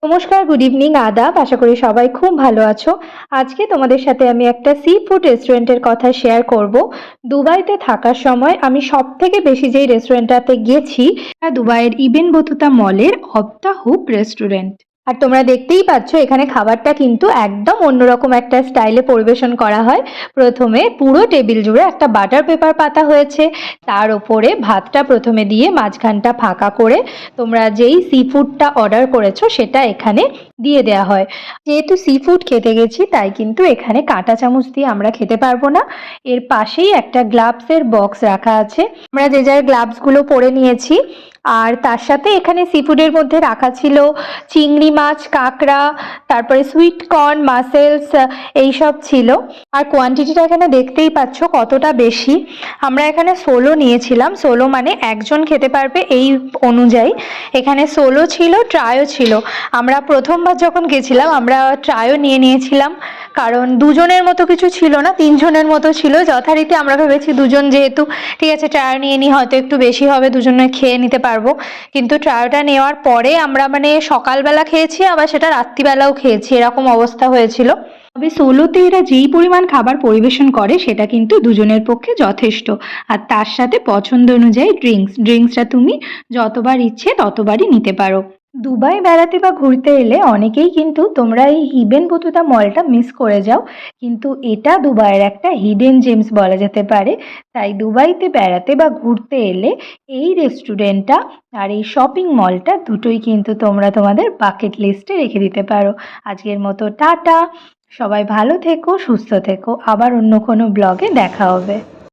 নমস্কার, good evening, আদাব। আশা করি সবাই খুব ভালো আছো। আজকে তোমাদের সাথে আমি একটা সি ফুড রেস্টুরেন্টের কথা শেয়ার করব। দুবাইতে থাকার সময় আমি সবথেকে বেশি যেই রেস্টুরেন্টটাতে গেছি দুবাইয়ের ইবেন বতুতা মলের অফ দ্য হুপ রেস্টুরেন্ট। আর তোমরা দেখতেই পাচ্ছ এখানে খাবারটা কিন্তু একদম অন্যরকম একটা স্টাইলে পরিবেশন করা হয়। প্রথমে পুরো টেবিল জুড়ে একটা বাটার পেপার পাতা হয়েছে, তার ওপরে ভাতটা প্রথমে দিয়ে মাঝখানটা ফাঁকা করে তোমরা যেই সি ফুডটা অর্ডার করেছো সেটা এখানে দিয়ে দেওয়া হয়। যেহেতু সি ফুড খেতে গেছি তাই কিন্তু এখানে কাঁটা চামচ দিয়ে আমরা খেতে পারবো না। এর পাশেই একটা গ্লাভসের বক্স রাখা আছে, আমরা যে যার গ্লাভসগুলো পরে নিয়েছি। আর তার সাথে এখানে সি ফুডের মধ্যে রাখা ছিল চিংড়ি মাছ, কাঁকড়া, তারপরে সুইট কর্ন, মাসেলস, এইসব ছিল। আর কোয়ান্টিটিটা এখানে দেখতেই পাচ্ছ কতটা বেশি। আমরা এখানে সোলো নিয়েছিলাম, সোলো মানে একজন খেতে পারবে এই অনুযায়ী। এখানে সোলো ছিল, ট্রায়ও ছিল। আমরা প্রথমবার যখন গেছিলাম আমরা ট্রায়ও নিয়েছিলাম, কারণ দুজনের মতো কিছু ছিল না, তিনজনের মতো ছিল। যথারীতি আমরা ভেবেছি দুজন যেহেতু, ঠিক আছে ট্রায়ো নিয়ে নিই, হয়তো একটু বেশি হবে, দুজনে খেয়ে নিতে পারবো। কিন্তু ট্রায়োটা নেওয়ার পরে আমরা মানে সকালবেলা খেয়েছি, আবার সেটা রাত্রিবেলাও খেয়েছি, এরকম অবস্থা হয়েছিল। তবে সোলোতে এরা যেই পরিমাণ খাবার পরিবেশন করে সেটা কিন্তু দুজনের পক্ষে যথেষ্ট। আর তার সাথে পছন্দ অনুযায়ী ড্রিঙ্কসটা তুমি যতবার ইচ্ছে ততবারই নিতে পারো। দুবাই বেড়াতে বা ঘুরতে এলে অনেকেই কিন্তু তোমরা এই ইবেন বতুতা মলটা মিস করে যাও, কিন্তু এটা দুবাইয়ের একটা হিডেন জেমস বলা যেতে পারে। তাই দুবাইতে বেড়াতে বা ঘুরতে এলে এই রেস্টুরেন্টটা আর এই শপিং মলটা দুটোই কিন্তু তোমরা তোমাদের বাকেট লিস্টে রেখে দিতে পারো। আজকের মতো টাটা, সবাই ভালো থেকো, সুস্থ থেকো, আবার অন্য কোনো ব্লগে দেখা হবে।